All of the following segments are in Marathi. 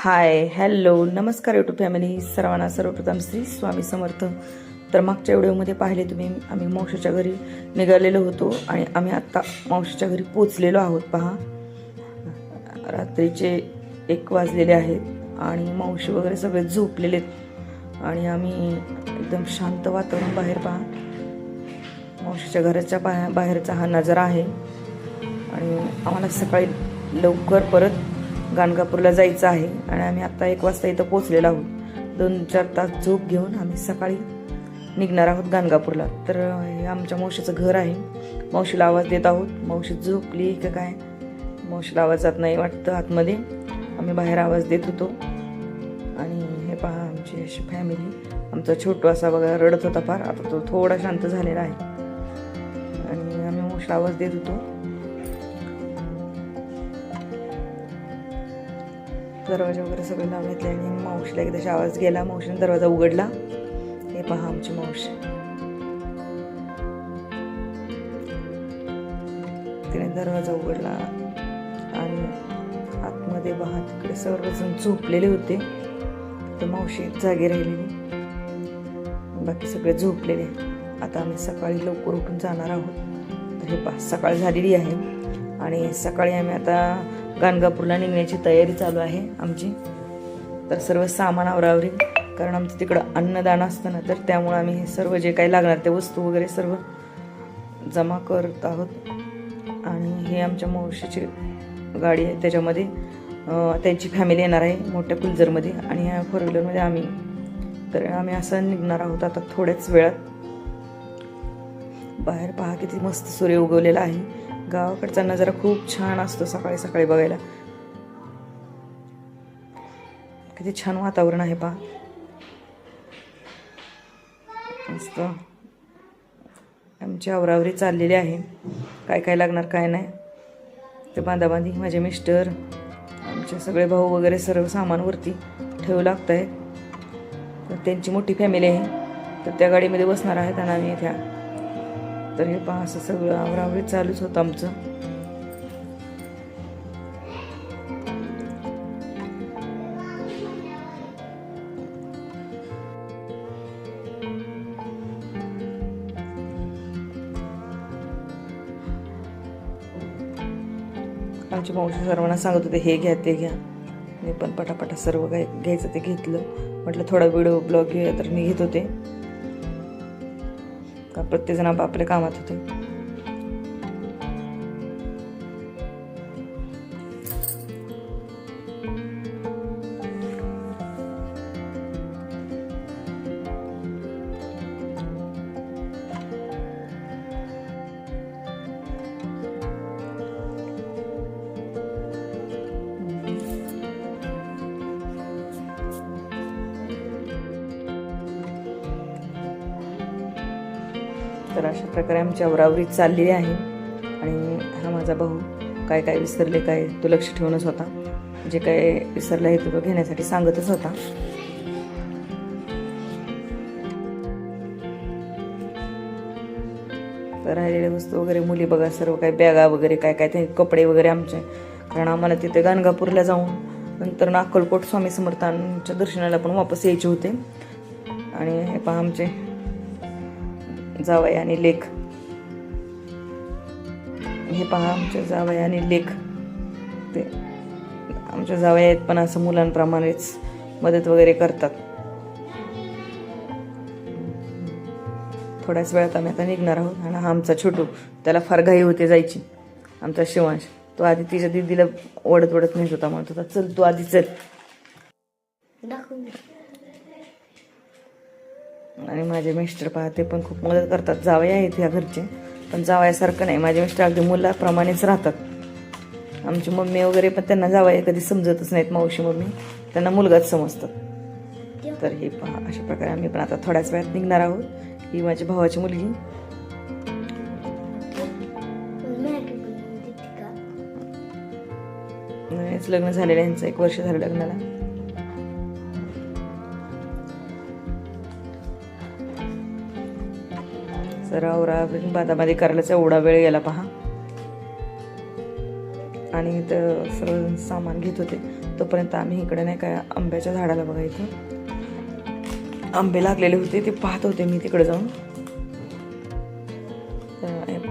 हाय हॅलो नमस्कार यूट्यूब फॅमिली सर्वांना सर्वप्रथम श्री स्वामी समर्थ. तर मागच्या व्हिडिओमध्ये पाहिले तुम्ही आम्ही मावशीच्या घरी निघालेलो होतो आणि आम्ही आत्ता मावशीच्या घरी पोचलेलो आहोत. पहा रात्रीचे 1 वाजलेले आहेत आणि मावशी वगैरे सगळे झोपलेले आहेत आणि आम्ही एकदम शांत वातावरण बाहेर पहा मावशीच्या घराच्या बाहेरचा हा नजारा आहे. आणि आम्हाला सकाळी लवकर परत गाणगापूरला जायचं आहे आणि आम्ही आत्ता 1 वाजता इथं पोचलेलो आहोत. 2-4 तास झोप घेऊन आम्ही सकाळी निघणार आहोत गाणगापूरला. तर हे आमच्या मावशीचं घर आहे. मावशीला आवाज देत आहोत. मावशी झोपली का काय, मावशीला आवाज जात नाही वाटतं आतमध्ये. आम्ही बाहेर आवाज देत होतो आणि हे पहा आमची अशी फॅमिली. आमचा छोटू असा बघा रडत होता फार, आता तो थोडा शांत झालेला आहे आणि आम्ही मावशीला आवाज देत होतो. दरवाजा वगैरे सगळे लावून घेतले आणि मावशीला एकदाचा आवाज गेला. मावशीने दरवाजा उघडला. हे पहा आमची मावशी, तिने दरवाजा उघडला आणि आतमध्ये पहा तिकडे सर्वजण झोपलेले होते. तर मावशी जागी राहिलेली, बाकी सगळे झोपलेले. आता आम्ही सकाळी लवकर उठून जाणार आहोत. तर हे पहा सकाळ झालेली आहे आणि सकाळी आम्ही आता गाणगापूरला निघण्याची तयारी चालू आहे आमची. तर सर्व सामान आवरावरी, कारण आमचं तिकडं अन्नदान असतं ना, तर त्यामुळे आम्ही हे सर्व जे काही लागणार ते वस्तू वगैरे सर्व जमा करत आहोत. आणि हे आमच्या मावशीची गाडी आहे, त्याच्यामध्ये त्यांची फॅमिली येणार आहे मोठ्या कुलजरमध्ये आणि ह्या 4 व्हीलरमध्ये आम्ही. तर आम्ही असं निघणार आहोत आता थोड्याच वेळात. बाहेर पहा किती मस्त सूर्य उगवलेला आहे. गावाकडचा नजारा खूप छान असतो सकाळी सकाळी बघायला. किती छान वातावरण आहे पहा, मस्त. आमची आवरावरी चाललेली आहे, काय काय लागणार काय नाही ते बांधाबांधी. माझे मिस्टर, आमचे सगळे भाऊ वगैरे सर्व सामानवरती ठेवू लागत आहे. तर त्यांची मोठी फॅमिली आहे, तर त्या गाडीमध्ये बसणार आहेत आणि आम्ही त्या. तर हे पहा असं सगळं आवरावरी चालूच होतं आमचं. आमची मावशी सर्वांना सांगत होते हे घ्या ते घ्या. मी पण पटापटा सर्व काय घ्यायचं ते घेतलं. म्हटलं थोडा व्हिडिओ ब्लॉग घेऊया, तर मी घेत होते. का प्रत्येकजण आपल्या कामात होते. तर अशा प्रकारे आमची आवरावरी चाललेली आहे. आणि हा माझा भाऊ काय काय विसरले काय तो लक्ष ठेवूनच होता. जे काय विसरलं आहे तो घेण्यासाठी सांगतच होता. तर राहिलेल्या वस्तू वगैरे मुली बघा सर्व काय बॅगा वगैरे काय काय ते कपडे वगैरे आमचे. कारण आम्हाला तिथे गाणगापूरला जाऊन नंतर अक्कलकोट स्वामी समर्थांच्या दर्शनाला पण वापस यायचे होते. आणि हे पहा आमचे जावई आणि लेक. हे पहा आमच्या जावई आणि लेक. ते आमच्या जावई आहेत पण असं मुलांप्रमाणेच मदत वगैरे करतात. थोड्याच वेळात आम्ही आता निघणार आहोत. आणि हा आमचा छोटू, त्याला फार घाई होते जायची. आमचा शिवांश तो आधी तिच्या दीदीला ओढत ओढत नेत होता, म्हणत होता चल तू आधी चल. आणि माझे मिस्टर पहा ते पण खूप मदत करतात. जावई आहेत ह्या घरचे, पण जावयासारखं नाही. माझे मिस्टर अगदी मुलाप्रमाणेच राहतात. आमची मम्मी वगैरे पण त्यांना जावई कधी समजतच नाहीत. मावशी मम्मी त्यांना मुलगाच समजतात. तर हे पहा अशा प्रकारे आम्ही पण आता थोड्याच वेळात निघणार आहोत. ही माझी भावाची मुलगी. लग्न झालेलं यांचं 1 वर्ष झालं लग्नाला. सरावरा बादाबादी करायलाच एवढा वेळ गेला पहा. आणि इथं सर्व सामान घेत होते. तोपर्यंत आम्ही इकडे नाही काय आंब्याच्या झाडाला बघा इथं आंबे लागलेले होते ते पाहत होते मी तिकडे जाऊन.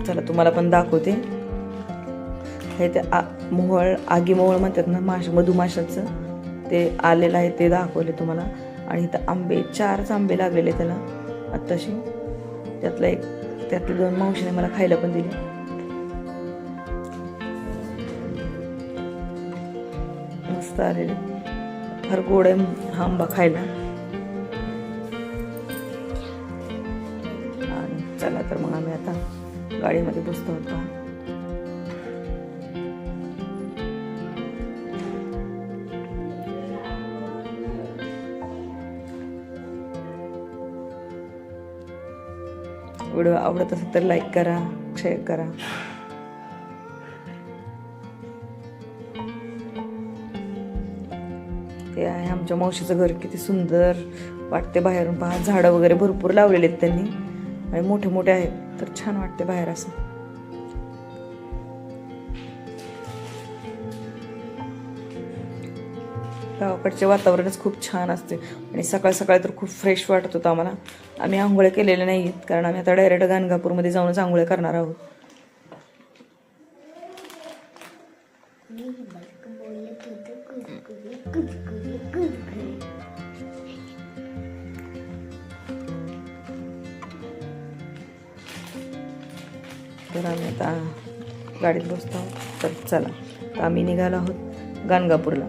चला तुम्हाला पण दाखवते. हे ते मोहळ आगी मोहळ म्हणतात ना, मधुमाशाचं ते आलेलं आहे ते दाखवले तुम्हाला. आणि इथं आंबे 4 आंबे लागलेले त्याला आत्ताशी. त्यातले 2 मावशीने मला खायला पण दिले. मस्त आलेले, फार गोड आहे हा आंबा खायला. आणि चला तर मग आम्ही आता गाडीमध्ये बसतो होतो. व्हिडिओ आवडत असेल तर लाईक करा, शेअर करा. ते आहे आमच्या मावशीचं घर. किती सुंदर वाटते बाहेरून पहा. झाडं वगैरे भरपूर लावलेले आहेत त्यांनी आणि मोठे मोठे आहेत, तर छान वाटते बाहेर असं. गावाकडचे वातावरणच खूप छान असते आणि सकाळ सकाळी तर खूप फ्रेश वाटत होतं आम्हाला. आम्ही आंघोळ्या केलेल्या नाही आहेत कारण आम्ही आता डायरेक्ट गाणगापूरमध्ये जाऊनच आंघोळ्या करणार आहोत. तर आम्ही आता गाडीत बसतो आहोत. तर चला, तर आम्ही निघालो आहोत गाणगापूरला.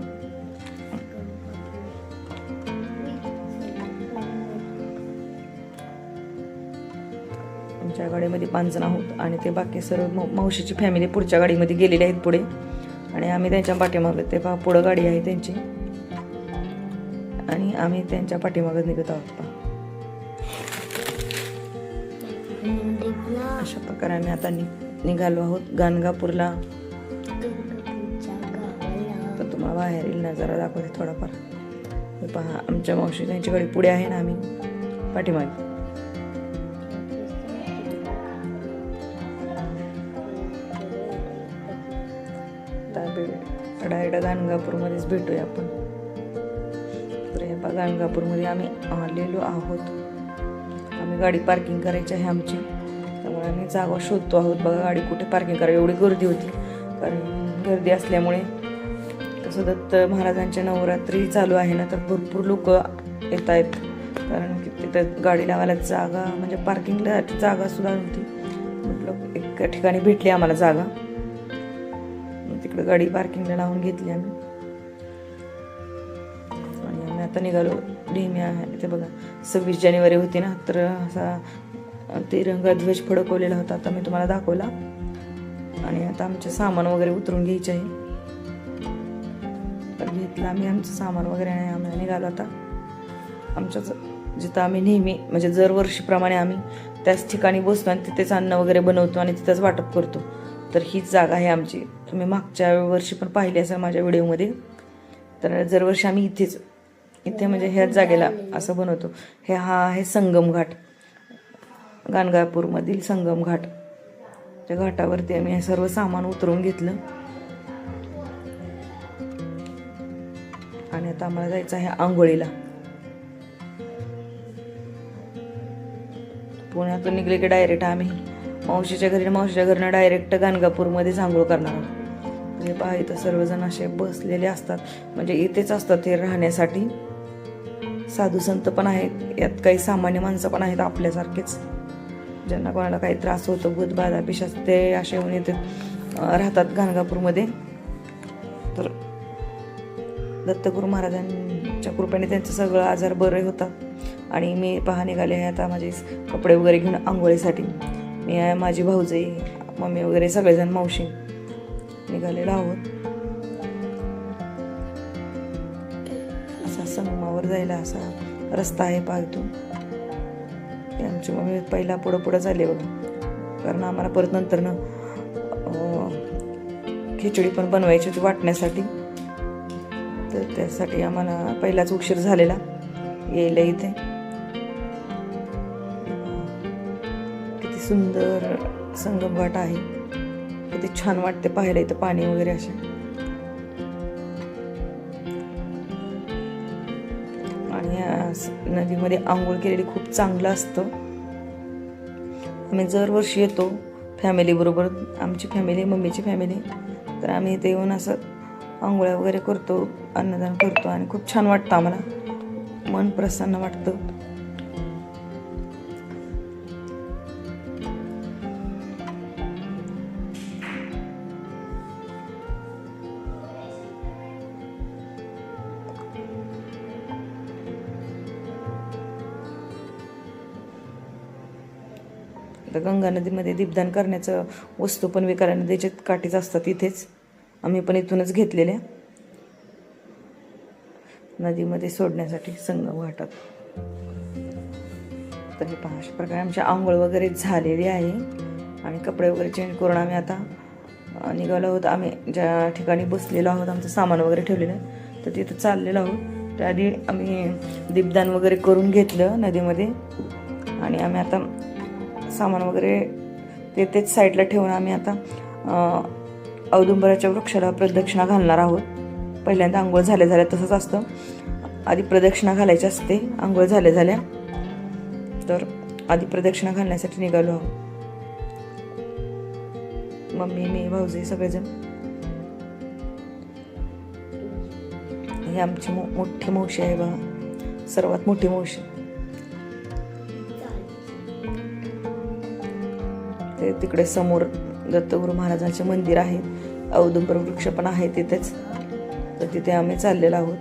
आमच्या गाडीमध्ये 5 जण आहोत आणि ते बाकी सर्व मावशीची फॅमिली पुढच्या गाडीमध्ये गेलेली आहेत पुढे आणि आम्ही त्यांच्या पाठीमागं. ते पहा पुढं गाडी आहे त्यांची आणि आम्ही त्यांच्या पाठीमागं निघत आहोत. अशा प्रकारे आम्ही आता निघालो आहोत गाणगापूरला. तर तुम्हाला बाहेरील नजारा दाखवते थोडाफार. हे पहा आमच्या मावशी त्यांची गाडी पुढे आहे ना, आम्ही पाठीमागे. डायरेक्ट गाणगापूरमध्येच भेटूया आपण. तर हे पहा गाणगापूरमध्ये आम्ही आलेलो आहोत. आम्ही गाडी पार्किंग करायची आहे आमची, त्यामुळे आम्ही जागा शोधतो आहोत. बघा गाडी कुठे पार्किंग करावी. एवढी गर्दी होती, कारण गर्दी असल्यामुळे कसं दत्त महाराजांच्या नवरात्री चालू आहे ना, तर भरपूर लोक येत आहेत. कारण की तिथं गाडी लावायला जागा म्हणजे पार्किंगला जागा सुद्धा नव्हती. म्हटलं एका ठिकाणी भेटली आम्हाला जागा, तिकडे गाडी पार्किंगला लावून घेतली आम्ही आणि आम्ही आता निघालो. नेहमी आहे ते बघा 26 जानेवारी होती ना, तर असा तिरंगा ध्वज फडकवलेला होता. आता मी तुम्हाला दाखवला. आणि आता आमचे सामान वगैरे उतरून घ्यायचे आहे. तर घेतलं आम्ही आमचं सामान वगैरे आणि आम्ही निघालो आता आमच्याच जिथं आम्ही नेहमी म्हणजे दरवर्षीप्रमाणे आम्ही त्याच ठिकाणी बसतो आणि तिथेच अन्न वगैरे बनवतो आणि तिथंच वाटप करतो. तर हीच जागा आहे आमची. तुम्ही मागच्या वर्षी पण पाहिली असेल माझ्या व्हिडिओमध्ये. तर दरवर्षी आम्ही इथे म्हणजे ह्याच जागेला असं बनवतो. हा आहे संगम घाट, गाणगापूरमधील संगम घाट. त्या घाटावरती आम्ही हे सर्व सामान उतरवून घेतलं आणि आता आम्हाला जायचं आहे आंघोळीला. पुण्यातून निघले की डायरेक्ट आम्ही मावशीच्या घरनं डायरेक्ट गाणगापूरमध्ये आंघोळ करणार आहोत. हे पहा इथं सर्वजण असे बसलेले असतात, म्हणजे इथेच असतात हे राहण्यासाठी. साधू संत पण आहेत यात, काही सामान्य माणसं पण आहेत आपल्यासारखेच, ज्यांना कोणाला काही त्रास होतो, भूत बाधा पिशाच, ते असे येऊन इथे राहतात गाणगापूरमध्ये. तर दत्तगुरू महाराजांच्या कृपेने त्यांचं सगळं आजार बरे होतात. आणि मी पहा निघाले आहे आता माझे कपडे वगैरे घेऊन आंघोळीसाठी. मी आहे, माझी भाऊजाई, मम्मी वगैरे सगळेजण, मावशी निघालेलो आहोत. असा संगमावर जायला असा रस्ता आहे पाहतो. आमची मम्मी पहिला पुढं चालले बघा, कारण आम्हाला परत नंतर ना खिचडी पण बनवायची होती वाटण्यासाठी. तर त्यासाठी आम्हाला पहिलाच उशीर झालेला यायला इथे. किती सुंदर संगम घाट आहे, किती छान वाटते पाहायला इथं पाणी वगैरे असे. आणि या नदीमध्ये आंघोळ केलेली खूप चांगलं असतं. आम्ही दरवर्षी येतो फॅमिलीबरोबर, आमची फॅमिली, मम्मीची फॅमिली. तर आम्ही इथे येऊन असं आंघोळ्या वगैरे करतो, अन्नदान करतो आणि खूप छान वाटतं आम्हाला, मन प्रसन्न वाटतं. आता गंगा नदीमध्ये दीपदान करण्याचं वस्तू पण विकायला नदीच्या काठीच असतात इथेच. आम्ही पण इथूनच घेतलेल्या नदीमध्ये सोडण्यासाठी संगम घाटात. तर हे पहा, अशा प्रकारे आमची आंघोळ वगैरे झालेली आहे आणि कपडे वगैरे चेंज करून आम्ही आता निघालो आहोत. आम्ही ज्या ठिकाणी बसलेलो आहोत, आमचं सामान वगैरे ठेवलेलं आहे, तर तिथं चाललेलो आहोत. त्याआधी आम्ही दीपदान वगैरे करून घेतलं नदीमध्ये आणि आम्ही आता सामान वगैरे तेच साईडला ठेवून आम्ही आता औदुंबराच्या वृक्षाला प्रदक्षिणा घालणार आहोत. पहिल्यांदा आंघोळ झाल्या तसंच असतं, आधी प्रदक्षिणा घालायची असते. आंघोळ झाल्या तर आधी प्रदक्षिणा घालण्यासाठी निघालो आहोत. मम्मी, मी, भाऊजी सगळेजण. ही आमची मोठी मावशी आहे बघा, सर्वात मोठी मावशी. ते तिकडे समोर दत्तगुरू महाराजांचे मंदिर आहे, औदुंबर वृक्ष पण आहे तिथेच. तर तिथे आम्ही चाललेलो आहोत.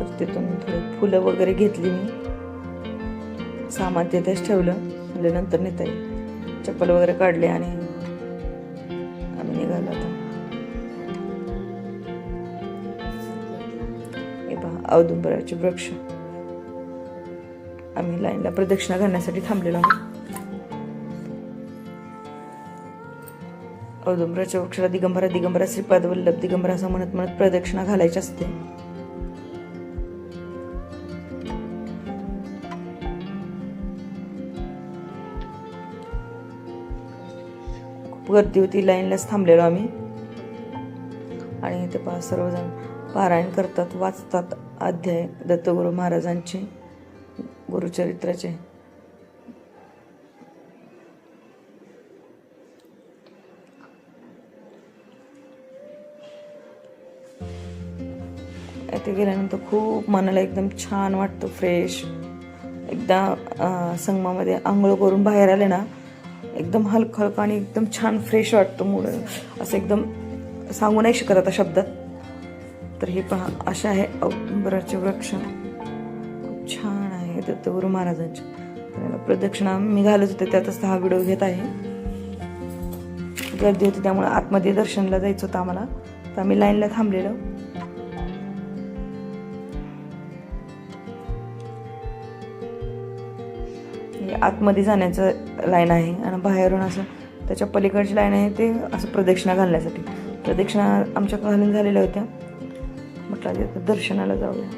तर तिथून थोडी फुलं वगैरे घेतली मी, सामान तिथेच ठेवलं, म्हणजे नंतर नेता येईल. चप्पल वगैरे काढले आणि आम्ही निघालो आता. हे पहा, औदुंबराचे वृक्ष. आम्ही लाईनला प्रदक्षिणा घालण्यासाठी थांबलेलो आहोत. औदुंबराच्या वृक्षाला दिगंबरा दिगंबरा श्रीपाद वल्लभ दिगंबरा असं म्हणत म्हणत प्रदक्षिणा घालायची असते. खूप गर्दी होती, लाईनलाच थांबलेलो आम्ही. आणि इथे पहा, सर्वजण पारायण करतात, वाचतात अध्याय दत्तगुरू महाराजांचे, गुरुचरित्राचे. इथे गेल्यानंतर खूप मनाला एकदम छान वाटतं, फ्रेश. एकदा संगमामध्ये आंघोळ करून बाहेर आले ना, एकदम हलकं आणि एकदम छान फ्रेश वाटतं. मूड असं एकदम सांगू नाही शकत आता शब्दात. तर हे पहा, अशा आहे औदुंबराचे वृक्ष, खूप छान आहे दत्तगुरू महाराजांचे. प्रदक्षिणा मी घालत होते, त्यातच हा व्हिडिओ घेत आहे. गर्दी होती त्यामुळे आतमध्ये दर्शनला जायचं होतं आम्हाला, तर आम्ही लाईनला थांबलेलो. आतमध्ये जाण्याचं लाईन आहे आणि बाहेरून असं त्याच्या पलीकडची लाईन आहे, ते असं प्रदक्षिणा घालण्यासाठी. प्रदक्षिणा आमच्या घालून झालेल्या होत्या, म्हटलं दर्शनाला जाऊया.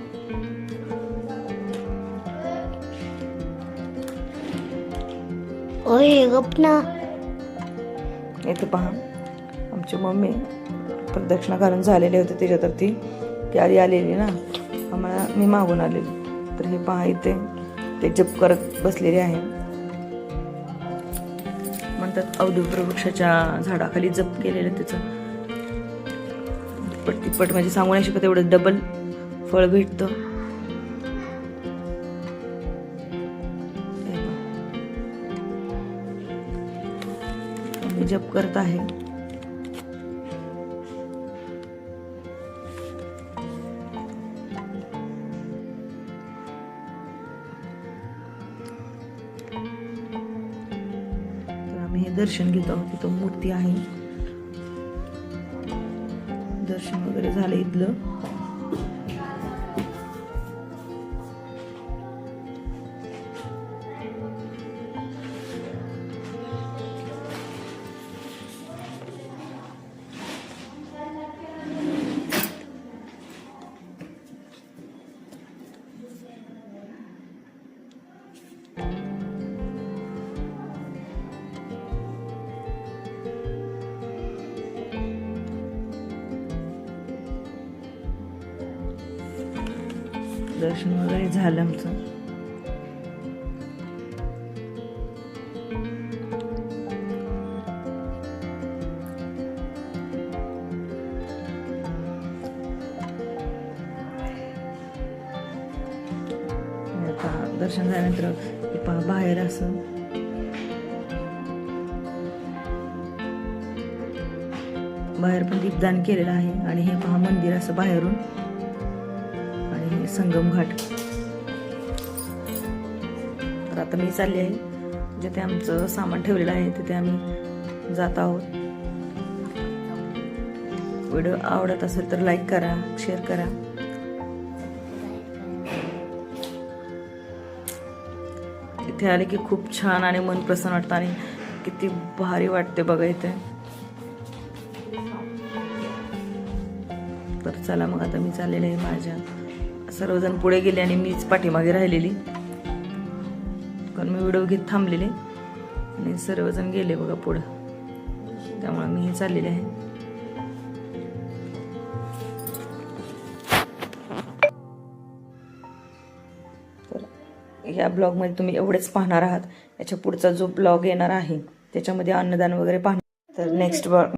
इथे पहा, आमची मम्मी प्रदक्षिणा घालून झालेली होती त्याच्या, तर ती आधी आलेली ना, आम्हाला मी मागून आलेली. तर हे पहा, इथे ते जप करत बसलेले आहे. म्हणतात औदुंबर वृक्षाच्या झाडाखाली जप केलेलं त्याचं तिप्पट म्हणजे सांगू नाही शकत, एवढं डबल फळ भेटतं. मी जप करत आहे. हे दर्शन घेतो आहोत. तिथं मूर्ती आहे, दर्शन वगैरे झालं इथलं. दर्शन वगैरे झालं आमचं. आता दर्शन झाल्यानंतर हे पहा बाहेर असं बाहेर पण दीपदान केलेलं आहे. आणि हे पहा मंदिर असं बाहेरून आणि हे संगम घाट. तर आता मी चालली आहे जिथे आमचं सामान ठेवलेलं आहे तिथे आम्ही जात आहोत. व्हिडिओ आवडत असेल तर लाईक करा, शेअर करा. इथे आले की खूप छान आणि मन प्रसन्न वाटतं आणि किती भारी वाटते बघा इथे. तर चला मग आता मी चाललेले आहे. माझ्या सर्वजण पुढे गेले आणि मीच पाठीमागे राहिलेली, कारण मी व्हिडिओ घेत थांबलेले आणि सर्वजण गेले बघा पुढं. त्यामुळे मी चाललेले आहे. तर या ब्लॉगमध्ये तुम्ही एवढेच पाहणार आहात. याच्या पुढचा जो ब्लॉग येणार आहे त्याच्यामध्ये अन्नदान वगैरे पाहणार. तर नेक्स्ट